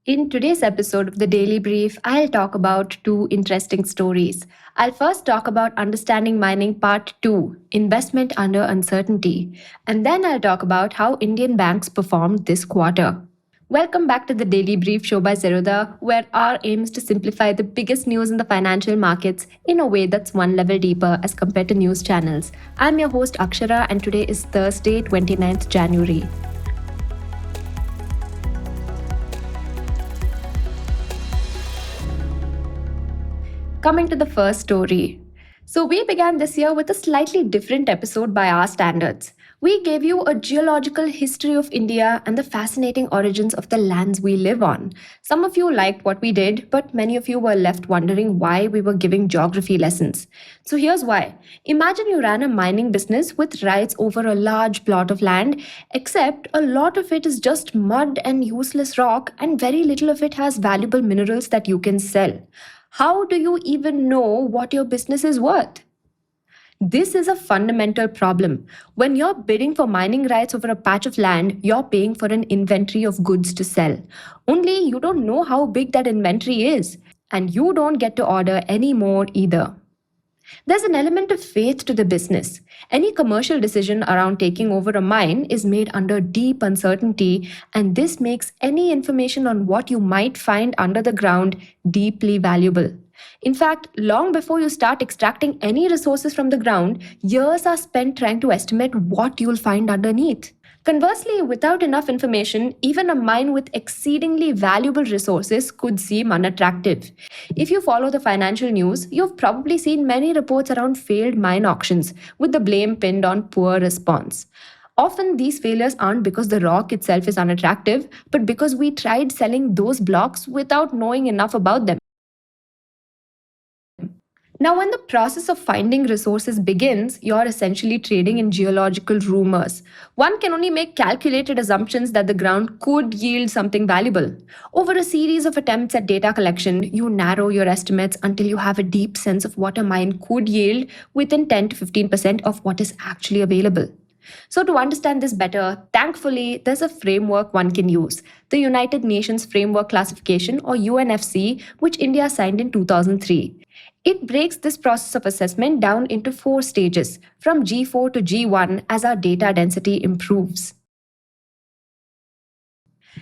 In today's episode of the Daily Brief, I'll talk about two interesting stories. I'll first talk about Understanding Mining Part 2, Investment Under Uncertainty, and then I'll talk about how Indian banks performed this quarter. Welcome back to the Daily Brief show by Zerodha, where our aim is to simplify the biggest news in the financial markets in a way that's one level deeper as compared to news channels. I'm your host Akshara, and today is Thursday, 29th January. Coming to the first story. So, we began this year with a slightly different episode by our standards. We gave you a geological history of India and the fascinating origins of the lands we live on. Some of you liked what we did, but many of you were left wondering why we were giving geography lessons. So, here's why. Imagine you ran a mining business with rights over a large plot of land, except a lot of it is just mud and useless rock, and very little of it has valuable minerals that you can sell. How do you even know what your business is worth? This is a fundamental problem. When you're bidding for mining rights over a patch of land, you're paying for an inventory of goods to sell. Only you don't know how big that inventory is, and you don't get to order any more either. There's an element of faith to the business. Any commercial decision around taking over a mine is made under deep uncertainty, and this makes any information on what you might find under the ground deeply valuable. In fact, long before you start extracting any resources from the ground, years are spent trying to estimate what you'll find underneath. Conversely, without enough information, even a mine with exceedingly valuable resources could seem unattractive. If you follow the financial news, you've probably seen many reports around failed mine auctions, with the blame pinned on poor response. Often, these failures aren't because the rock itself is unattractive, but because we tried selling those blocks without knowing enough about them. Now, when the process of finding resources begins, you're essentially trading in geological rumors. One can only make calculated assumptions that the ground could yield something valuable. Over a series of attempts at data collection, you narrow your estimates until you have a deep sense of what a mine could yield within 10 to 15% of what is actually available. So, to understand this better, thankfully, there's a framework one can use, the United Nations Framework Classification, or UNFC, which India signed in 2003. It breaks this process of assessment down into 4 stages, from G4 to G1 as our data density improves.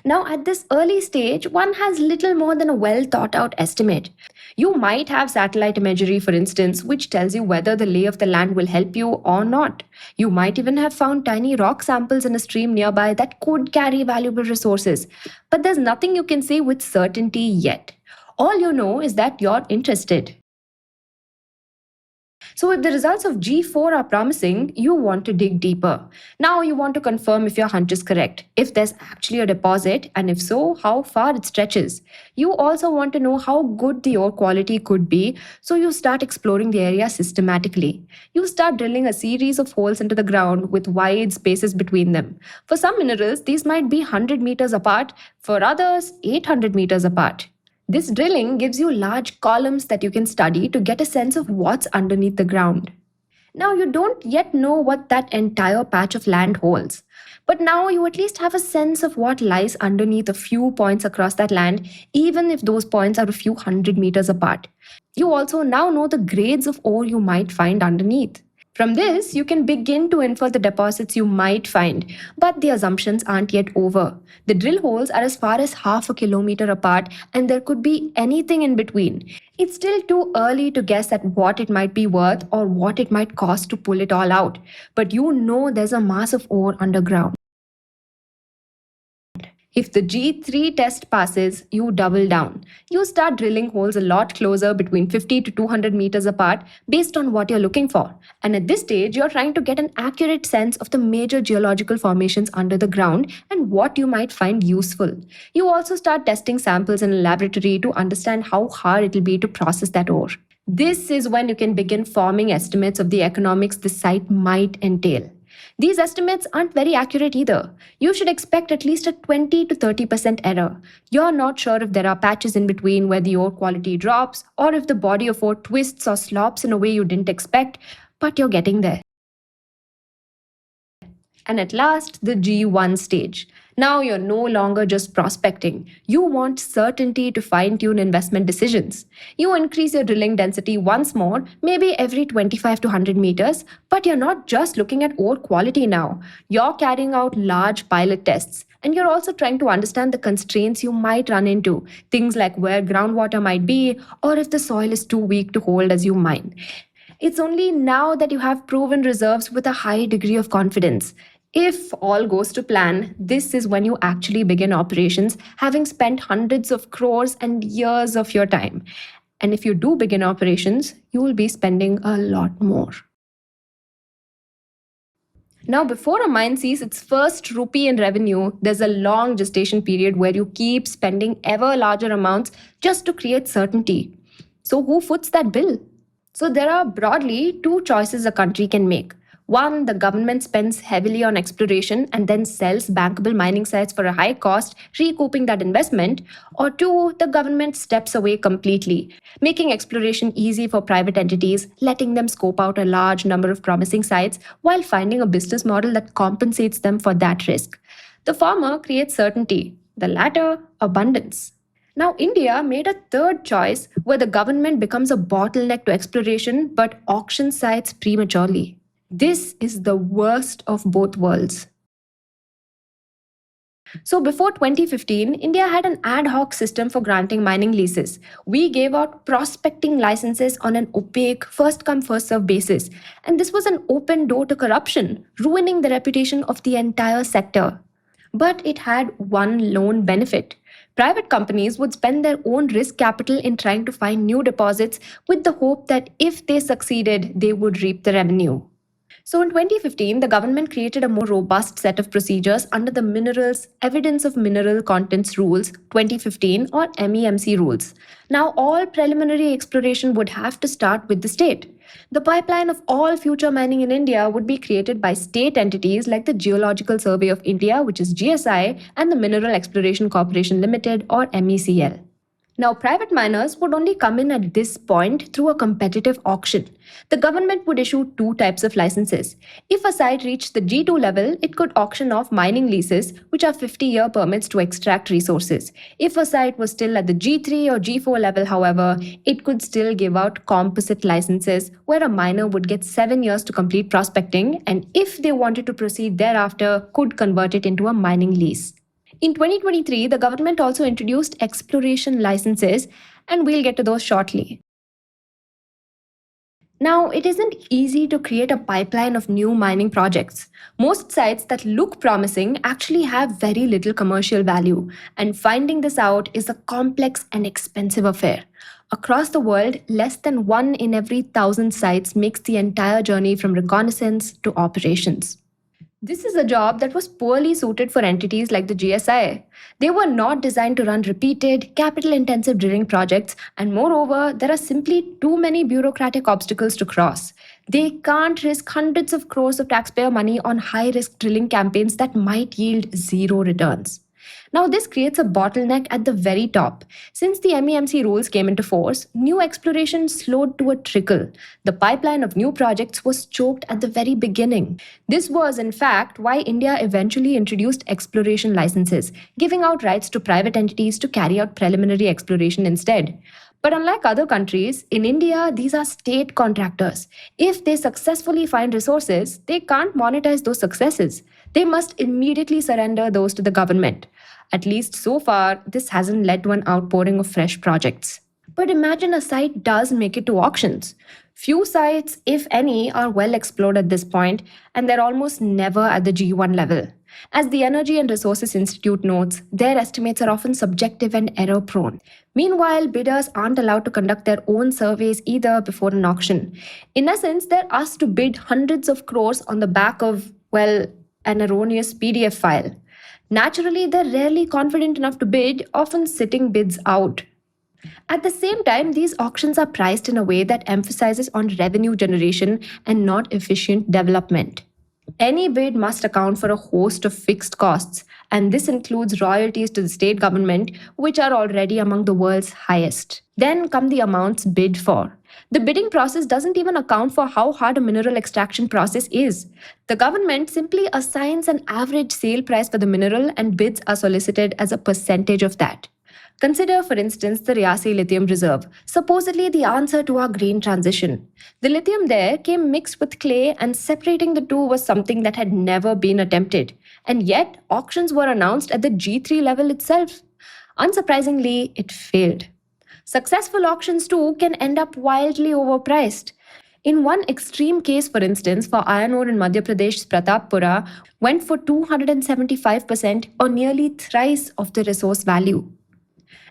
Now, at this early stage, one has little more than a well thought out estimate. You might have satellite imagery, for instance, which tells you whether the lay of the land will help you or not. You might even have found tiny rock samples in a stream nearby that could carry valuable resources. But there's nothing you can say with certainty yet. All you know is that you're interested. So, if the results of G4 are promising, you want to dig deeper. Now, you want to confirm if your hunch is correct, if there's actually a deposit, and if so, how far it stretches. You also want to know how good the ore quality could be, so you start exploring the area systematically. You start drilling a series of holes into the ground with wide spaces between them. For some minerals, these might be 100 meters apart, for others, 800 meters apart. This drilling gives you large columns that you can study to get a sense of what's underneath the ground. Now, you don't yet know what that entire patch of land holds, but now you at least have a sense of what lies underneath a few points across that land, even if those points are a few 100 meters apart. You also now know the grades of ore you might find underneath. From this, you can begin to infer the deposits you might find, but the assumptions aren't yet over. The drill holes are as far as half a kilometer apart, and there could be anything in between. It's still too early to guess at what it might be worth or what it might cost to pull it all out, but you know there's a mass of ore underground. If the G3 test passes, you double down. You start drilling holes a lot closer, between 50 to 200 meters apart, based on what you're looking for. And at this stage, you're trying to get an accurate sense of the major geological formations under the ground and what you might find useful. You also start testing samples in a laboratory to understand how hard it'll be to process that ore. This is when you can begin forming estimates of the economics the site might entail. These estimates aren't very accurate either. You should expect at least a 20 to 30% error. You're not sure if there are patches in between where the ore quality drops, or if the body of ore twists or slopes in a way you didn't expect, but you're getting there. And at last, the G1 stage. Now you're no longer just prospecting. You want certainty to fine tune investment decisions. You increase your drilling density once more, maybe every 25 to 100 meters, but you're not just looking at ore quality now. You're carrying out large pilot tests. And you're also trying to understand the constraints you might run into, things like where groundwater might be, or if the soil is too weak to hold as you mine. It's only now that you have proven reserves with a high degree of confidence. If all goes to plan, this is when you actually begin operations, having spent hundreds of crores and years of your time. And if you do begin operations, you will be spending a lot more. Now, before a mine sees its first rupee in revenue, there's a long gestation period where you keep spending ever larger amounts just to create certainty. So, who foots that bill? So, there are broadly two choices a country can make. One, the government spends heavily on exploration and then sells bankable mining sites for a high cost, recouping that investment. Or two, the government steps away completely, making exploration easy for private entities, letting them scope out a large number of promising sites while finding a business model that compensates them for that risk. The former creates certainty, the latter, abundance. Now, India made a third choice where the government becomes a bottleneck to exploration but auctions sites prematurely. This is the worst of both worlds. So, before 2015, India had an ad hoc system for granting mining leases. We gave out prospecting licenses on an opaque, first come, first served basis. And this was an open door to corruption, ruining the reputation of the entire sector. But it had one lone benefit. Private companies would spend their own risk capital in trying to find new deposits with the hope that if they succeeded, they would reap the revenue. So in 2015, the government created a more robust set of procedures under the Minerals Evidence of Mineral Contents Rules 2015 or MEMC rules. Now, all preliminary exploration would have to start with the state. The pipeline of all future mining in India would be created by state entities like the Geological Survey of India, which is GSI, and the Mineral Exploration Corporation Limited or MECL. Now, private miners would only come in at this point through a competitive auction. The government would issue two types of licenses. If a site reached the G2 level, it could auction off mining leases, which are 50-year permits to extract resources. If a site was still at the G3 or G4 level, however, it could still give out composite licenses, where a miner would get 7 years to complete prospecting, and if they wanted to proceed thereafter, could convert it into a mining lease. In 2023, the government also introduced exploration licenses, and we'll get to those shortly. Now, it isn't easy to create a pipeline of new mining projects. Most sites that look promising actually have very little commercial value, and finding this out is a complex and expensive affair. Across the world, less than 1 in every 1,000 sites makes the entire journey from reconnaissance to operations. This is a job that was poorly suited for entities like the GSI. They were not designed to run repeated, capital intensive drilling projects, and moreover, there are simply too many bureaucratic obstacles to cross. They can't risk hundreds of crores of taxpayer money on high risk drilling campaigns that might yield zero returns. Now, this creates a bottleneck at the very top. Since the MEMC rules came into force, new exploration slowed to a trickle. The pipeline of new projects was choked at the very beginning. This was, in fact, why India eventually introduced exploration licenses, giving out rights to private entities to carry out preliminary exploration instead. But unlike other countries, in India, these are state contractors. If they successfully find resources, they can't monetize those successes. They must immediately surrender those to the government. At least so far, this hasn't led to an outpouring of fresh projects. But imagine a site does make it to auctions. Few sites, if any, are well explored at this point, and they're almost never at the G1 level. As the Energy and Resources Institute notes, their estimates are often subjective and error prone. Meanwhile, bidders aren't allowed to conduct their own surveys either before an auction. In essence, they're asked to bid hundreds of crores on the back of, well, an erroneous PDF file. Naturally, they're rarely confident enough to bid, often sitting bids out. At the same time, these auctions are priced in a way that emphasizes on revenue generation and not efficient development. Any bid must account for a host of fixed costs, and this includes royalties to the state government, which are already among the world's highest. Then come the amounts bid for. The bidding process doesn't even account for how hard a mineral extraction process is. The government simply assigns an average sale price for the mineral, and bids are solicited as a percentage of that. Consider, for instance, the Riasi lithium reserve, supposedly the answer to our green transition. The lithium there came mixed with clay, and separating the two was something that had never been attempted. And yet, auctions were announced at the G3 level itself. Unsurprisingly, it failed. Successful auctions, too, can end up wildly overpriced. In one extreme case, for instance, for iron ore in Madhya Pradesh's Pratappura, went for 275% or nearly thrice of the resource value.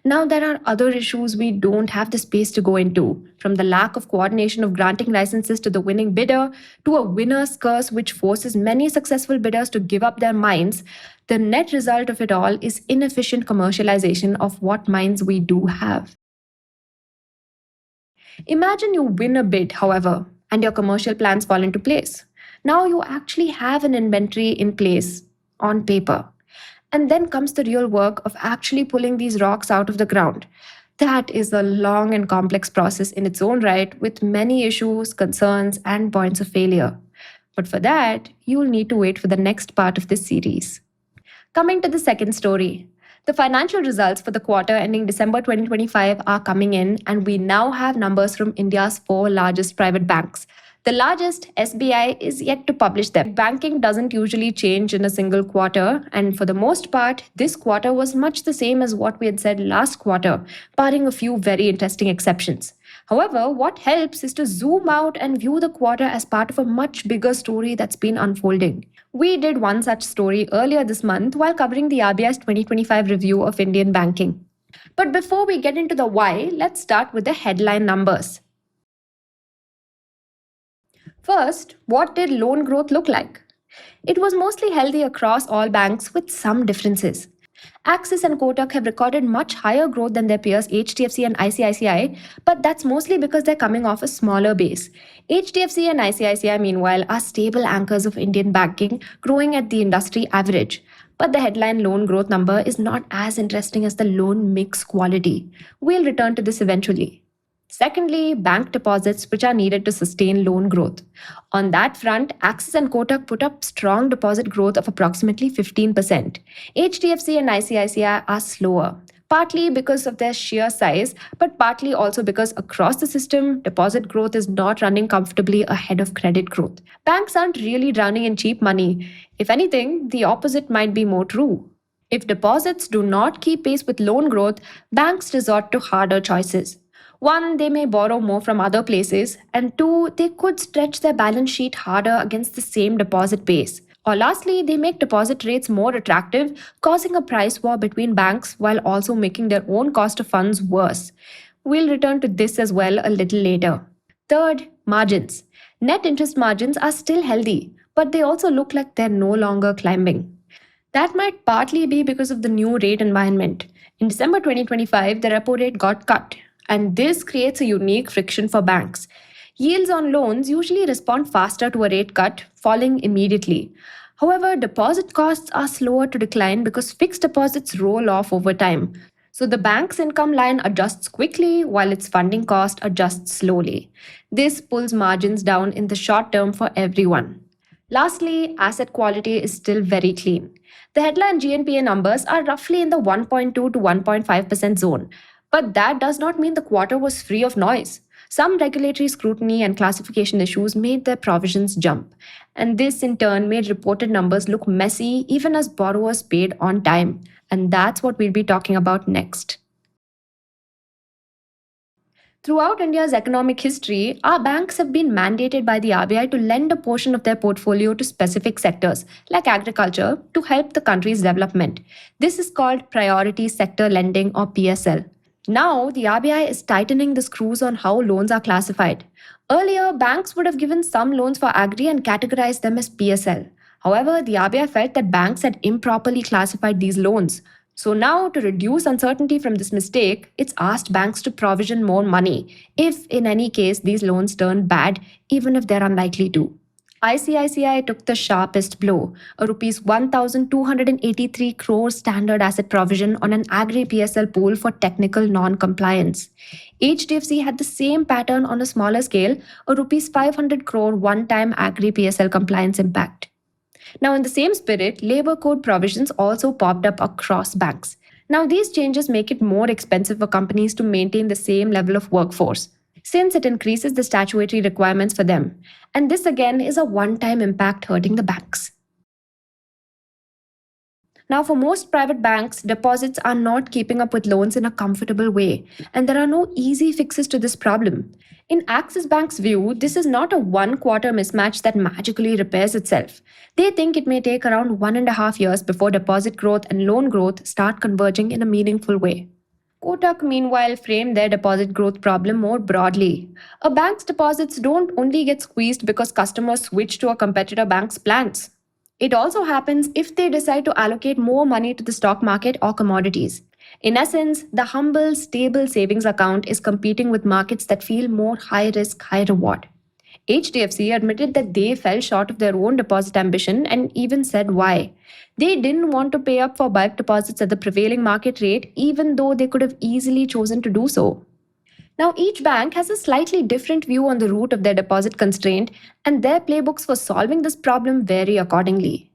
Now, there are other issues we don't have the space to go into, from the lack of coordination of granting licenses to the winning bidder, to a winner's curse which forces many successful bidders to give up their mines. The net result of it all is inefficient commercialization of what mines we do have. Imagine you win a bid, however, and your commercial plans fall into place. Now you actually have an inventory in place on paper. And then comes the real work of actually pulling these rocks out of the ground. That is a long and complex process in its own right, with many issues, concerns, and points of failure. But for that, you'll need to wait for the next part of this series. Coming to the second story. The financial results for the quarter ending December 2025 are coming in, and we now have numbers from India's four largest private banks. The largest, SBI, is yet to publish them. Banking doesn't usually change in a single quarter, and for the most part, this quarter was much the same as what we had said last quarter, barring a few very interesting exceptions. However, what helps is to zoom out and view the quarter as part of a much bigger story that's been unfolding. We did one such story earlier this month while covering the RBI's 2025 review of Indian banking. But before we get into the why, let's start with the headline numbers. First, what did loan growth look like? It was mostly healthy across all banks with some differences. Axis and Kotak have recorded much higher growth than their peers HDFC and ICICI, but that's mostly because they're coming off a smaller base. HDFC and ICICI, meanwhile, are stable anchors of Indian banking, growing at the industry average. But the headline loan growth number is not as interesting as the loan mix quality. We'll return to this eventually. Secondly, bank deposits, which are needed to sustain loan growth. On that front, Axis and Kotak put up strong deposit growth of approximately 15%. HDFC and ICICI are slower, partly because of their sheer size, but partly also because across the system, deposit growth is not running comfortably ahead of credit growth. Banks aren't really drowning in cheap money. If anything, the opposite might be more true. If deposits do not keep pace with loan growth, banks resort to harder choices. One, they may borrow more from other places, and two, they could stretch their balance sheet harder against the same deposit base. Or lastly, they make deposit rates more attractive, causing a price war between banks while also making their own cost of funds worse. We'll return to this as well a little later. Third, margins. Net interest margins are still healthy, but they also look like they're no longer climbing. That might partly be because of the new rate environment. In December 2025, the repo rate got cut, and this creates a unique friction for banks. Yields on loans usually respond faster to a rate cut, falling immediately. However, deposit costs are slower to decline because fixed deposits roll off over time. So the bank's income line adjusts quickly while its funding cost adjusts slowly. This pulls margins down in the short term for everyone. Lastly, asset quality is still very clean. The headline GNPA numbers are roughly in the 1.2 to 1.5% zone, but that does not mean the quarter was free of noise. Some regulatory scrutiny and classification issues made their provisions jump, and this in turn made reported numbers look messy even as borrowers paid on time. And that's what we'll be talking about next. Throughout India's economic history, our banks have been mandated by the RBI to lend a portion of their portfolio to specific sectors, like agriculture, to help the country's development. This is called priority sector lending or PSL. Now, the RBI is tightening the screws on how loans are classified. Earlier, banks would have given some loans for agri and categorized them as PSL. However, the RBI felt that banks had improperly classified these loans. So now, to reduce uncertainty from this mistake, it's asked banks to provision more money if, in any case, these loans turn bad, even if they're unlikely to. ICICI took the sharpest blow, a rupees 1,283 crore standard asset provision on an agri PSL pool for technical non-compliance. HDFC had the same pattern on a smaller scale, a rupees 500 crore one-time agri PSL compliance impact. Now, in the same spirit, labor code provisions also popped up across banks. Now, these changes make it more expensive for companies to maintain the same level of workforce, since it increases the statutory requirements for them. And this again is a one time impact hurting the banks. Now, for most private banks, deposits are not keeping up with loans in a comfortable way, and there are no easy fixes to this problem. In Axis Bank's view, this is not a one quarter mismatch that magically repairs itself. They think it may take around 1.5 years before deposit growth and loan growth start converging in a meaningful way. Kotak, meanwhile, framed their deposit growth problem more broadly. A bank's deposits don't only get squeezed because customers switch to a competitor bank's plans. It also happens if they decide to allocate more money to the stock market or commodities. In essence, the humble, stable savings account is competing with markets that feel more high risk, high reward. HDFC admitted that they fell short of their own deposit ambition and even said why. They didn't want to pay up for bulk deposits at the prevailing market rate, even though they could have easily chosen to do so. Now, each bank has a slightly different view on the root of their deposit constraint, and their playbooks for solving this problem vary accordingly.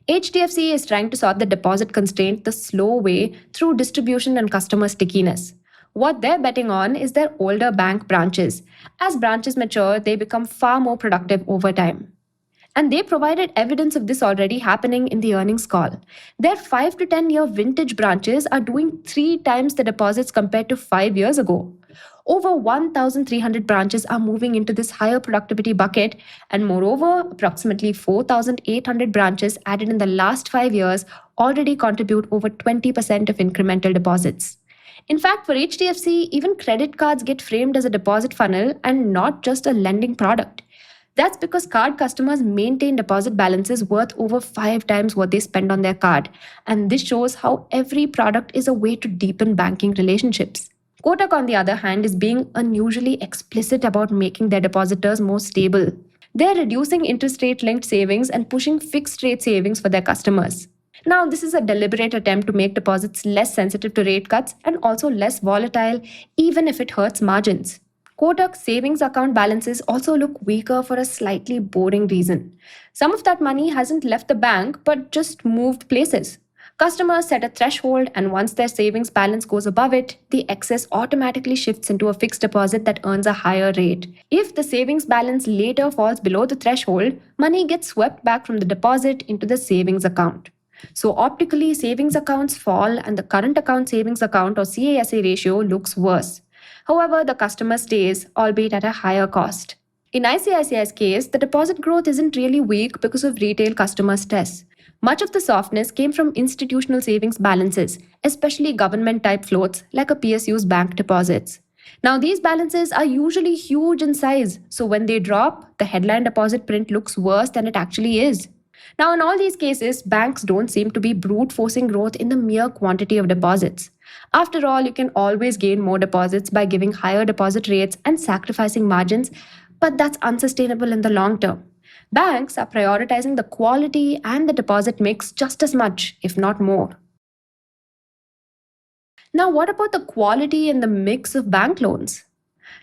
HDFC is trying to solve the deposit constraint the slow way through distribution and customer stickiness. What they're betting on is their older bank branches. As branches mature, they become far more productive over time. And they provided evidence of this already happening in the earnings call. Their 5 to 10 year vintage branches are doing 3 times the deposits compared to 5 years ago. Over 1,300 branches are moving into this higher productivity bucket, and moreover, approximately 4,800 branches added in the last 5 years already contribute over 20% of incremental deposits. In fact, for HDFC, even credit cards get framed as a deposit funnel and not just a lending product. That's because card customers maintain deposit balances worth over 5 times what they spend on their card. And this shows how every product is a way to deepen banking relationships. Kotak, on the other hand, is being unusually explicit about making their depositors more stable. They're reducing interest rate linked savings and pushing fixed rate savings for their customers. Now, this is a deliberate attempt to make deposits less sensitive to rate cuts and also less volatile, even if it hurts margins. Kotak savings account balances also look weaker for a slightly boring reason. Some of that money hasn't left the bank but just moved places. Customers set a threshold, and once their savings balance goes above it, the excess automatically shifts into a fixed deposit that earns a higher rate. If the savings balance later falls below the threshold, money gets swept back from the deposit into the savings account. So optically, savings accounts fall and the current account savings account or CASA ratio looks worse. However, the customer stays, albeit at a higher cost. In ICICI's case, the deposit growth isn't really weak because of retail customer stress. Much of the softness came from institutional savings balances, especially government-type floats like a PSU's bank deposits. Now, these balances are usually huge in size, so when they drop, the headline deposit print looks worse than it actually is. Now, in all these cases, banks don't seem to be brute forcing growth in the mere quantity of deposits. After all, you can always gain more deposits by giving higher deposit rates and sacrificing margins, but that's unsustainable in the long term. Banks are prioritizing the quality and the deposit mix just as much, if not more. Now, what about the quality and the mix of bank loans?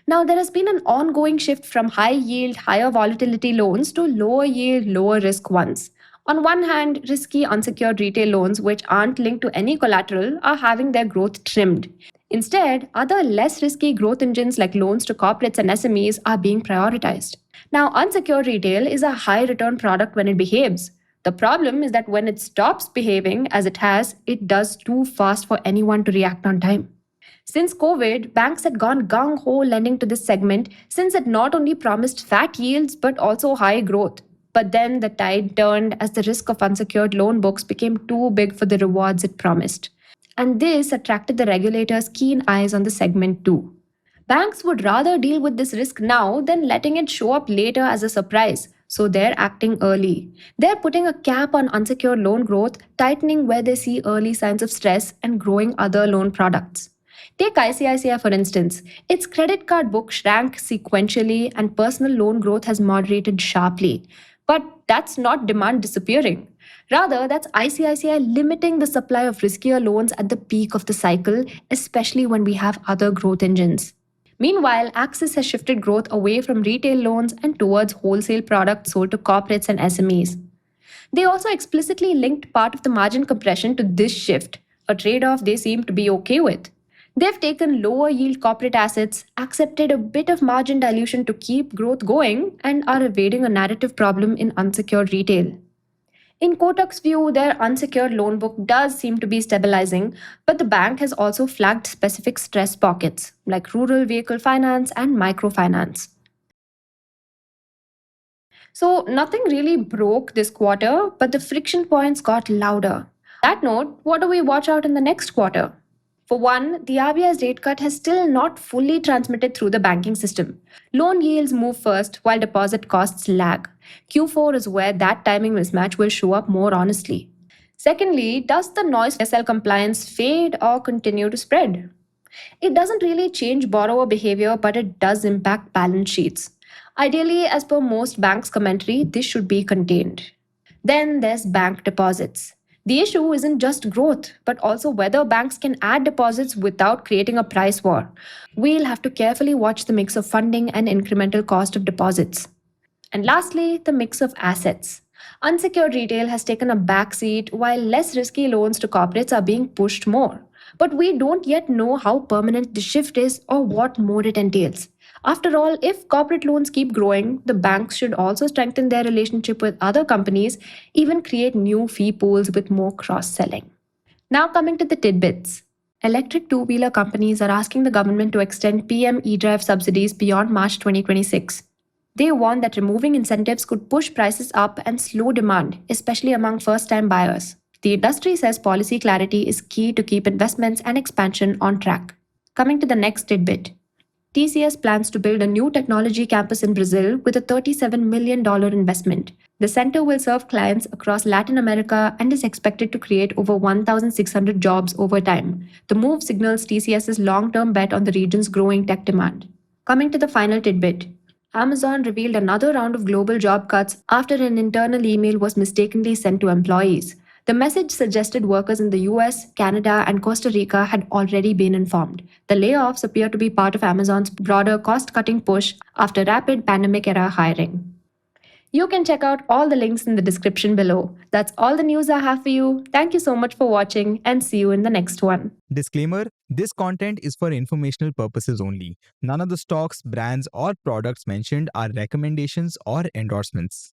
Now, there has been an ongoing shift from high yield, higher volatility loans to lower yield, lower risk ones. On one hand, risky unsecured retail loans, which aren't linked to any collateral, are having their growth trimmed. Instead, other less risky growth engines like loans to corporates and SMEs are being prioritized. Now, unsecured retail is a high return product when it behaves. The problem is that when it stops behaving as it has, it does too fast for anyone to react on time. Since COVID, banks had gone gung ho lending to this segment since it not only promised fat yields but also high growth. But then the tide turned as the risk of unsecured loan books became too big for the rewards it promised. And this attracted the regulators' keen eyes on the segment too. Banks would rather deal with this risk now than letting it show up later as a surprise, so they're acting early. They're putting a cap on unsecured loan growth, tightening where they see early signs of stress, and growing other loan products. Take ICICI for instance. Its credit card book shrank sequentially and personal loan growth has moderated sharply. But that's not demand disappearing. Rather, that's ICICI limiting the supply of riskier loans at the peak of the cycle, especially when we have other growth engines. Meanwhile, Axis has shifted growth away from retail loans and towards wholesale products sold to corporates and SMEs. They also explicitly linked part of the margin compression to this shift, a trade off they seem to be okay with. They've taken lower yield corporate assets, accepted a bit of margin dilution to keep growth going, and are evading a narrative problem in unsecured retail. In Kotak's view, their unsecured loan book does seem to be stabilizing, but the bank has also flagged specific stress pockets like rural vehicle finance and microfinance. So, nothing really broke this quarter, but the friction points got louder. On that note, what do we watch out in the next quarter? For one, the RBI's rate cut has still not fully transmitted through the banking system. Loan yields move first while deposit costs lag. Q4 is where that timing mismatch will show up more honestly. Secondly, does the noise SL compliance fade or continue to spread? It doesn't really change borrower behavior, but it does impact balance sheets. Ideally, as per most banks' commentary, this should be contained. Then there's bank deposits. The issue isn't just growth, but also whether banks can add deposits without creating a price war. We'll have to carefully watch the mix of funding and incremental cost of deposits. And lastly, the mix of assets. Unsecured retail has taken a backseat while less risky loans to corporates are being pushed more. But we don't yet know how permanent the shift is or what more it entails. After all, if corporate loans keep growing, the banks should also strengthen their relationship with other companies, even create new fee pools with more cross selling. Now, coming to the tidbits. Electric two wheeler companies are asking the government to extend PM e-drive subsidies beyond March 2026. They warn that removing incentives could push prices up and slow demand, especially among first time buyers. The industry says policy clarity is key to keep investments and expansion on track. Coming to the next tidbit. TCS plans to build a new technology campus in Brazil with a $37 million investment. The center will serve clients across Latin America and is expected to create over 1,600 jobs over time. The move signals TCS's long term bet on the region's growing tech demand. Coming to the final tidbit. Amazon revealed another round of global job cuts after an internal email was mistakenly sent to employees. The message suggested workers in the US, Canada, and Costa Rica had already been informed. The layoffs appear to be part of Amazon's broader cost cutting push after rapid pandemic era hiring. You can check out all the links in the description below. That's all the news I have for you. Thank you so much for watching and see you in the next one. Disclaimer: this content is for informational purposes only. None of the stocks, brands, or products mentioned are recommendations or endorsements.